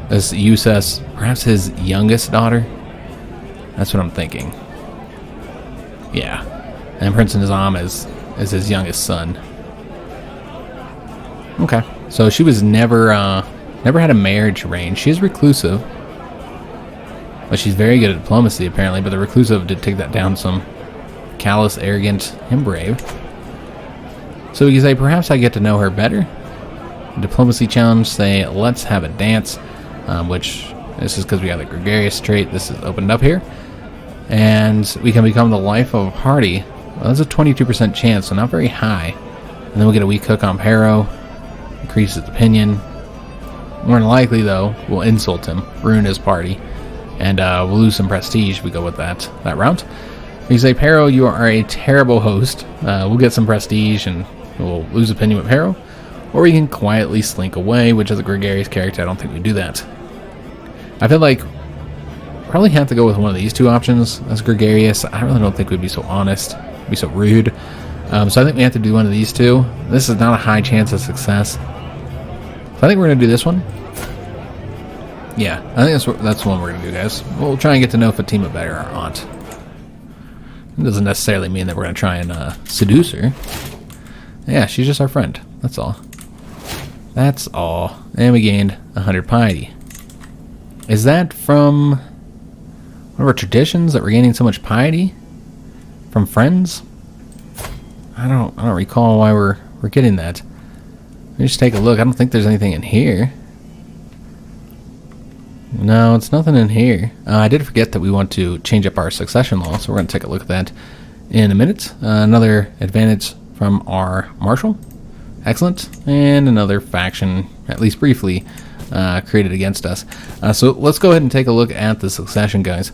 This Yusas, perhaps his youngest daughter? That's what I'm thinking. Yeah. And Prince Nizam is his youngest son. Okay. So she was never had a marriage arranged. She is reclusive. But she's very good at diplomacy, apparently. But the reclusive did take that down some. Callous, arrogant, and brave. So we can say, perhaps I get to know her better. Diplomacy challenge, say, let's have a dance. Which, this is because we got the gregarious trait. This is opened up here. And we can become the life of a party. Well, that's a 22% chance, so not very high. And then we'll get a weak hook on Pero. Increase his opinion. More than likely, though, we'll insult him. Ruin his party. And we'll lose some prestige if we go with that route. We say, Pero, you are a terrible host. We'll get some prestige and we'll lose opinion with Pero. Or we can quietly slink away, which is a gregarious character. I don't think we do that. I feel like probably have to go with one of these two options as gregarious. I really don't think we'd be so honest, be so rude. So I think we have to do one of these two. This is not a high chance of success. So I think we're going to do this one. Yeah, I think that's the one we're going to do, guys. We'll try and get to know Fatima better, our aunt. It doesn't necessarily mean that we're going to try and seduce her. Yeah, she's just our friend. That's all. That's all. And we gained 100 piety. Is that from one of our traditions that we're gaining so much piety? From friends? I don't recall why we're getting that. Let me just take a look. I don't think there's anything in here. No, it's nothing in here. I did forget that we want to change up our succession law, so we're going to take a look at that in a minute. Another advantage from our marshal. Excellent. And another faction, at least briefly, created against us. So let's go ahead and take a look at the succession, guys.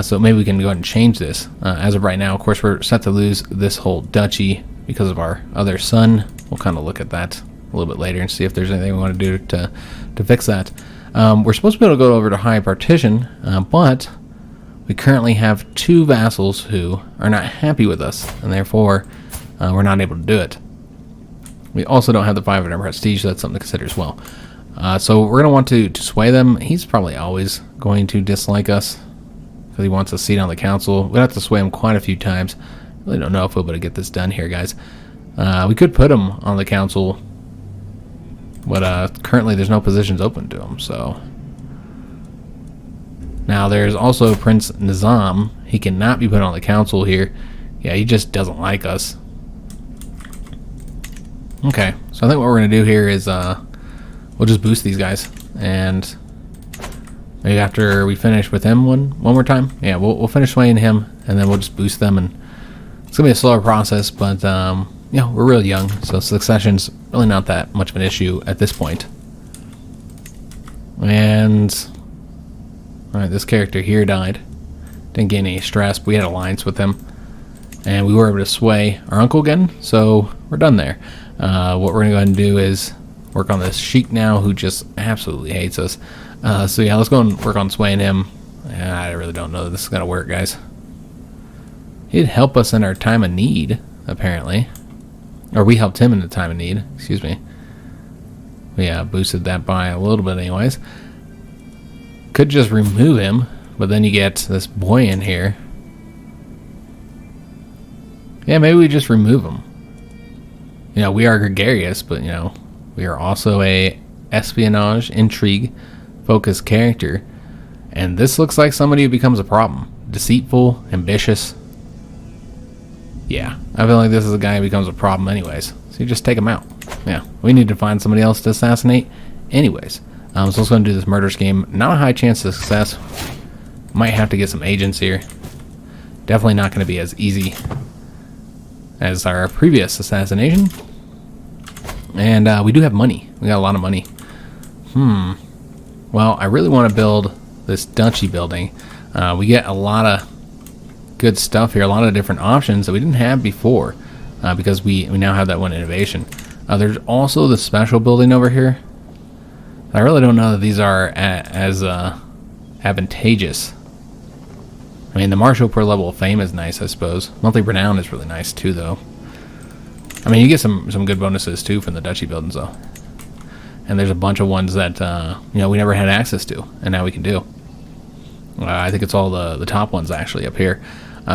So maybe we can go ahead and change this. As of right now, of course, we're set to lose this whole duchy because of our other son. We'll kind of look at that a little bit later and see if there's anything we want to do to fix that. We're supposed to be able to go over to high partition, but we currently have 2 vassals who are not happy with us, and therefore we're not able to do it. We also don't have the 500 prestige, so that's something to consider as well. So we're going to want to sway them. He's probably always going to dislike us because he wants a seat on the council. We'll have to sway him quite a few times. Really don't know if we'll be able to get this done here, guys. We could put him on the council, but currently there's no positions open to him. So now there's also Prince Nizam. He cannot be put on the council here. Yeah, he just doesn't like us. Okay, so I think what we're going to do here is we'll just boost these guys, and maybe after we finish with him one more time, yeah, we'll finish swaying him, and then we'll just boost them, and it's going to be a slower process, but you know, we're real young, so succession's really not that much of an issue at this point. And alright, this character here died. Didn't gain any stress, but we had alliance with him, and we were able to sway our uncle again, so we're done there. What we're going to go ahead and do is work on this Sheik now, who just absolutely hates us. So yeah, let's go and work on swaying him. I really don't know that this is going to work, guys. He'd help us in our time of need, apparently. Or we helped him in the time of need, excuse me. We boosted that by a little bit anyways. Could just remove him, but then you get this boy in here. Yeah, maybe we just remove him. You know, we are gregarious, but, you know, we are also a espionage, intrigue, focused character. And this looks like somebody who becomes a problem. Deceitful, ambitious. Yeah, I feel like this is a guy who becomes a problem anyways. So you just take him out. Yeah, we need to find somebody else to assassinate anyways. So let's go and do this murder scheme. Not a high chance of success. Might have to get some agents here. Definitely not going to be as easy as our previous assassination. And we do have money. We got a lot of money. Well, I really want to build this duchy building. We get a lot of good stuff here, a lot of different options that we didn't have before, because we now have that one innovation. There's also the special building over here. I really don't know that these are as advantageous. I mean, the marshal per level of fame is nice, I suppose. Monthly renown is really nice too, though. I mean, you get some good bonuses too from the duchy buildings, though. and there's a bunch of ones that you know, we never had access to, and now we can do. I think it's all the top ones actually up here.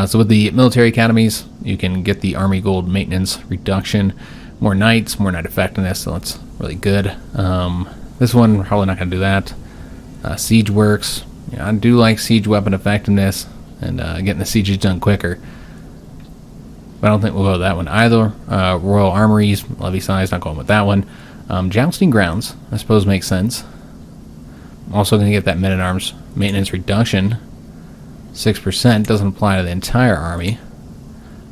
So with the military academies, you can get the army gold maintenance reduction, more knights, more knight effectiveness, so that's really good. This one, we're probably not going to do that. Siege works. I do like siege weapon effectiveness and getting the sieges done quicker. But I don't think we'll go with that one either. Royal armories, levy size, not going with that one. Jousting grounds, I suppose, makes sense. I'm also going to get that men-at-arms maintenance reduction. 6% doesn't apply to the entire army,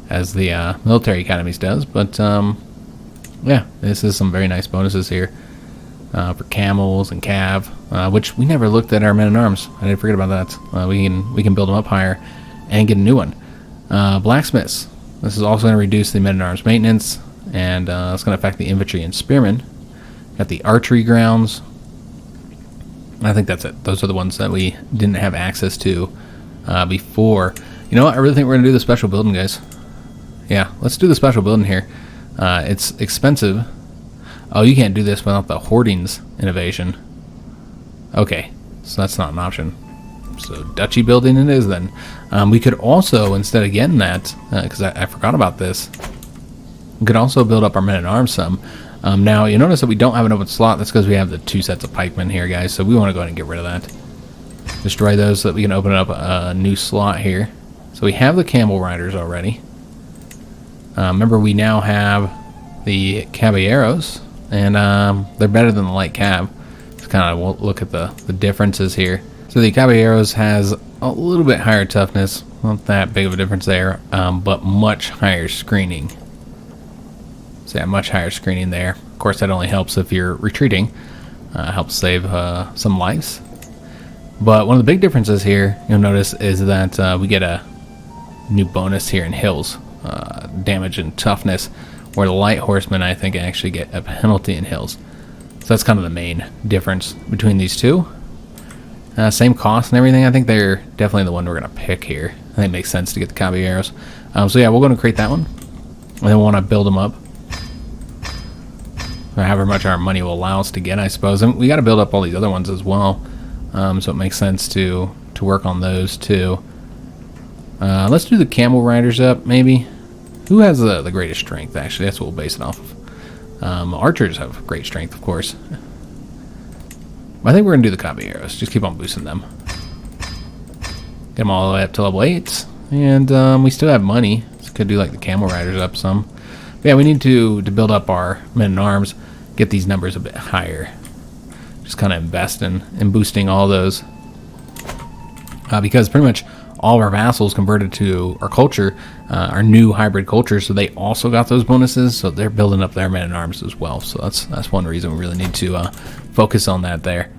as the military academies does. But yeah, this is some very nice bonuses here for camels and cav, which we never looked at our men-at-arms. I didn't forget about that. We can build them up higher and get a new one. Blacksmiths. This is also going to reduce the men-at-arms maintenance, and it's going to affect the infantry and spearmen. Got the archery grounds. I think that's it. Those are the ones that we didn't have access to before. You know what? I really think we're going to do the special building, guys. Yeah, let's do the special building here. It's expensive. Oh, you can't do this without the hoardings innovation. Okay, so that's not an option. So duchy building it is then. We could also, instead of getting that, because I forgot about this, we could also build up our men-at-arms some. Now, you notice that we don't have an open slot. That's because we have the 2 sets of pikemen here, guys. So we want to go ahead and get rid of that. Destroy those so that we can open up a new slot here. So we have the camel riders already. Remember, we now have the caballeros, and they're better than the light cav. Just kind of look at the differences here. So the caballeros has a little bit higher toughness. Not that big of a difference there, but much higher screening. So yeah, much higher screening there. Of course, that only helps if you're retreating. Helps save some lives. But one of the big differences here, you'll notice, is that we get a new bonus here in hills. Damage and toughness, where the light horsemen, I think, actually get a penalty in hills. So that's kind of the main difference between these two. Same cost and everything. I think they're definitely the one we're going to pick here. I think it makes sense to get the caballeros. So yeah, we're going to create that one. And then we want to build them up. However much our money will allow us to get, I suppose. And we got to build up all these other ones as well. So it makes sense to work on those too. Let's do the camel riders up, maybe. Who has the greatest strength, actually? That's what we'll base it off of. Archers have great strength, of course. I think we're going to do the caballeros. Just keep on boosting them. Get them all the way up to level 8. And we still have money. So could do like the camel riders up some. But yeah, we need to build up our men-at-arms. Get these numbers a bit higher. Just kind of invest in boosting all those. Because pretty much all of our vassals converted to our culture, our new hybrid culture, so they also got those bonuses, so they're building up their men-at-arms as well. So that's one reason we really need to focus on that there.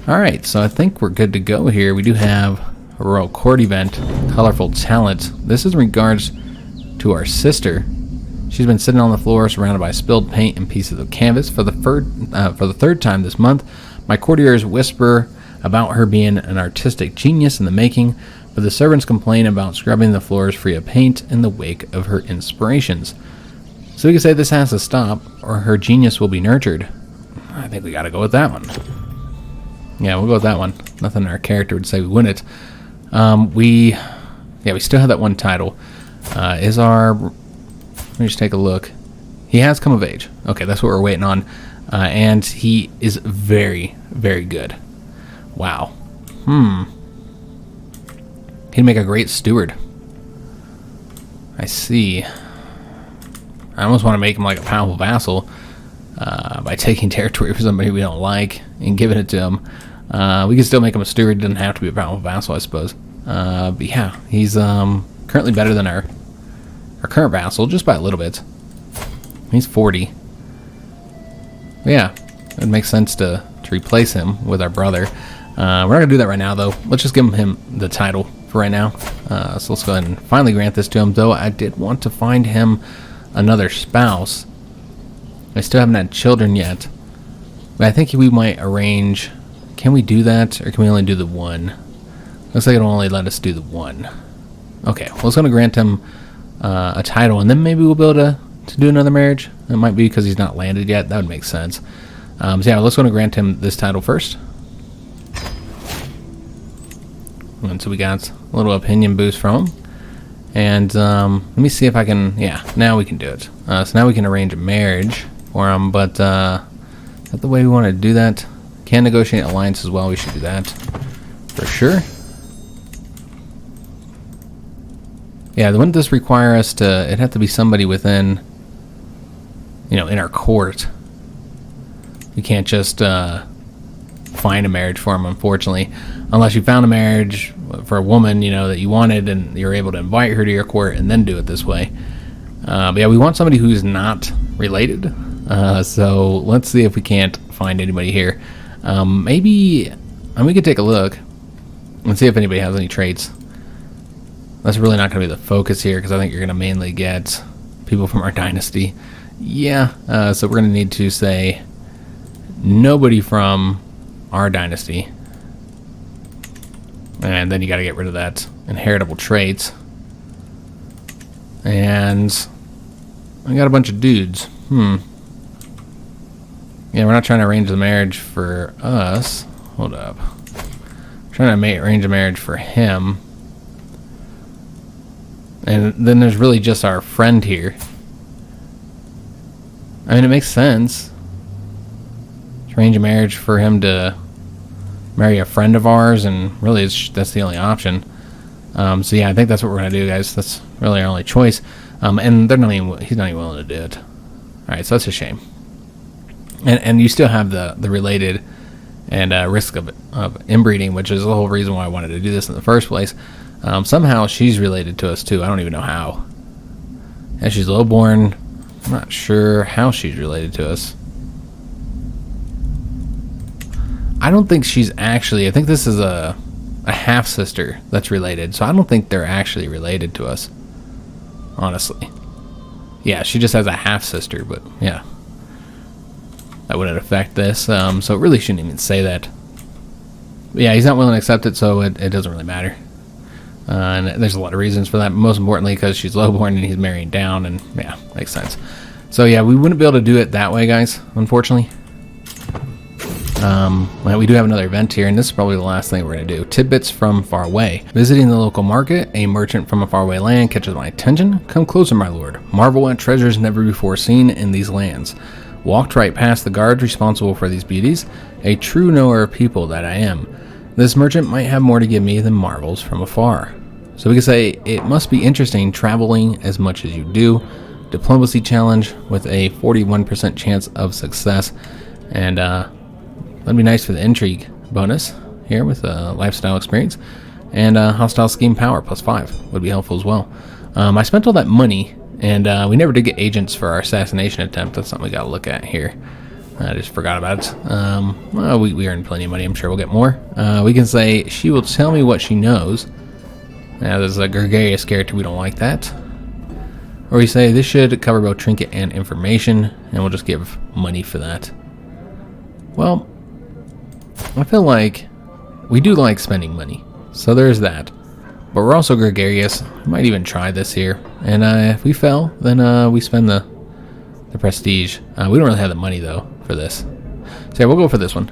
Alright, so I think we're good to go here. We do have a Royal Court event, Colorful Talent. This is in regards to our sister. She's been sitting on the floor surrounded by spilled paint and pieces of canvas for the third time this month. My courtiers whisper about her being an artistic genius in the making, but the servants complain about scrubbing the floors free of paint in the wake of her inspirations. So we can say this has to stop, or her genius will be nurtured. I think we gotta go with that one. Yeah, we'll go with that one. Nothing in our character would say we wouldn't. We still have that one title. Let me just take a look. He has come of age. Okay, that's what we're waiting on. And he is very, very good. Wow. He'd make a great steward. I see. I almost want to make him like a powerful vassal by taking territory from somebody we don't like and giving it to him. We can still make him a steward. He doesn't have to be a powerful vassal, I suppose. But yeah, he's currently better than our current vassal, just by a little bit. He's 40. But yeah, it makes sense to replace him with our brother. We're not going to do that right now, though. Let's just give him the title for right now. So let's go ahead and finally grant this to him, though I did want to find him another spouse. I still haven't had children yet. But I think we might arrange... Can we do that, or can we only do the one? Looks like it'll only let us do the one. Okay, well, it's going to grant him a title, and then maybe we'll be able to do another marriage. It might be because he's not landed yet. That would make sense. So yeah, let's go to grant him this title first. And so we got a little opinion boost from him. And let me see if I can, yeah, now we can do it. So now we can arrange a marriage for him, but is that the way we want to do that? Can negotiate alliance as well, we should do that for sure. Yeah, wouldn't this require us to, it'd have to be somebody within, you know, in our court. We can't just find a marriage for him, unfortunately, unless you found a marriage for a woman, you know, that you wanted, and you're able to invite her to your court and then do it this way. But yeah, we want somebody who's not related. So let's see if we can't find anybody here. Maybe, and we could take a look and see if anybody has any traits. That's really not going to be the focus here, because I think you're going to mainly get people from our dynasty. Yeah, so we're going to need to say nobody from our dynasty. And then you got to get rid of that inheritable traits. And I got a bunch of dudes. Yeah, we're not trying to arrange the marriage for us. Hold up. I'm trying to arrange a marriage for him. And then there's really just our friend here. I mean, it makes sense to arrange a marriage for him to marry a friend of ours, and really that's the only option. So yeah, I think that's what we're gonna do, guys. That's really our only choice. And he's not even willing to do it. All right, so that's a shame. And you still have the related and risk of inbreeding, which is the whole reason why I wanted to do this in the first place. Somehow she's related to us too. I don't even know how. And she's lowborn. I'm not sure how she's related to us. I don't think she's actually, I think this is a half-sister that's related, so I don't think they're actually related to us, honestly. Yeah, she just has a half-sister, but yeah. That wouldn't affect this, so it really shouldn't even say that. But yeah, he's not willing to accept it, so it doesn't really matter. And there's a lot of reasons for that, most importantly because she's lowborn and he's marrying down, and yeah, makes sense. So yeah, we wouldn't be able to do it that way, guys, unfortunately. Well, we do have another event here, and this is probably the last thing we're going to do. Tidbits from far away. Visiting the local market, a merchant from a faraway land catches my attention. Come closer, my lord. Marvel at treasures never before seen in these lands. Walked right past the guards responsible for these beauties. A true knower of people that I am. This merchant might have more to give me than marvels from afar. So we can say, it must be interesting traveling as much as you do. Diplomacy challenge with a 41% chance of success. And that'd be nice for the intrigue bonus here with lifestyle experience. And hostile scheme power +5 would be helpful as well. I spent all that money, and we never did get agents for our assassination attempt. That's something we got to look at here. I just forgot about it. Well, we earned plenty of money. I'm sure we'll get more. We can say, she will tell me what she knows. Now, there's a gregarious character. We don't like that. Or we say, this should cover both trinket and information, and we'll just give money for that. Well, I feel like we do like spending money. So there's that. But we're also gregarious. We might even try this here. And if we fail, then we spend the prestige. We don't really have the money, though, for this. So yeah, we'll go for this one.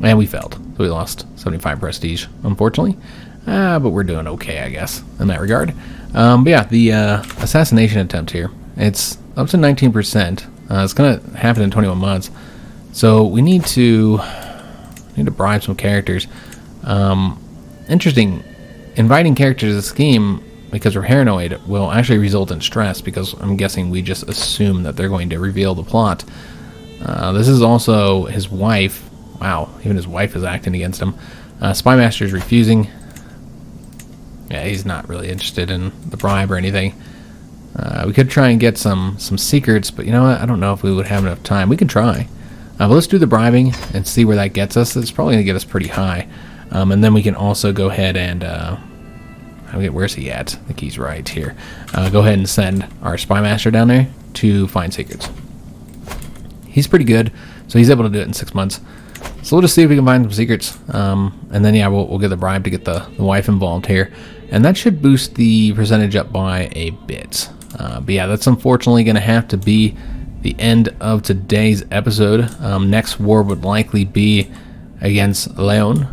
And we failed. So we lost 75 prestige, unfortunately. But we're doing okay, I guess, in that regard. But yeah, the assassination attempt here. It's up to 19%. It's going to happen in 21 months. So we need to bribe some characters. Interesting. Inviting characters to the scheme, because we're paranoid, will actually result in stress, because I'm guessing we just assume that they're going to reveal the plot. This is also his wife. Wow, even his wife is acting against him. Spymaster is refusing. Yeah, he's not really interested in the bribe or anything. We could try and get some secrets, but you know what? I don't know if we would have enough time. We can try. But let's do the bribing and see where that gets us. It's probably going to get us pretty high. And then we can also go ahead and... where's he at? I think he's right here. Go ahead and send our spymaster down there to find secrets. He's pretty good, so he's able to do it in 6 months. So we'll just see if we can find some secrets. And then, yeah, we'll get the bribe to get the wife involved here. And that should boost the percentage up by a bit. But yeah, that's unfortunately going to have to be the end of today's episode. Next war would likely be against Leon.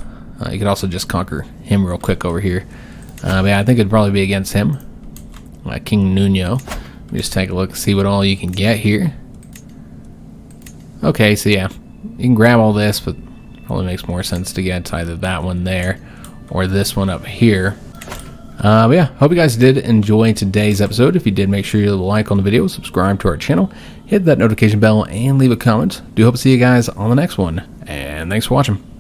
You could also just conquer him real quick over here. Yeah, I think it'd probably be against him. King Nuno. Let me just take a look, see what all you can get here. Okay, so yeah, you can grab all this, but probably makes more sense to get either that one there or this one up here. But yeah, hope you guys did enjoy today's episode. If you did, make sure you like on the video, subscribe to our channel, hit that notification bell, and leave a comment. Do hope to see you guys on the next one, and thanks for watching.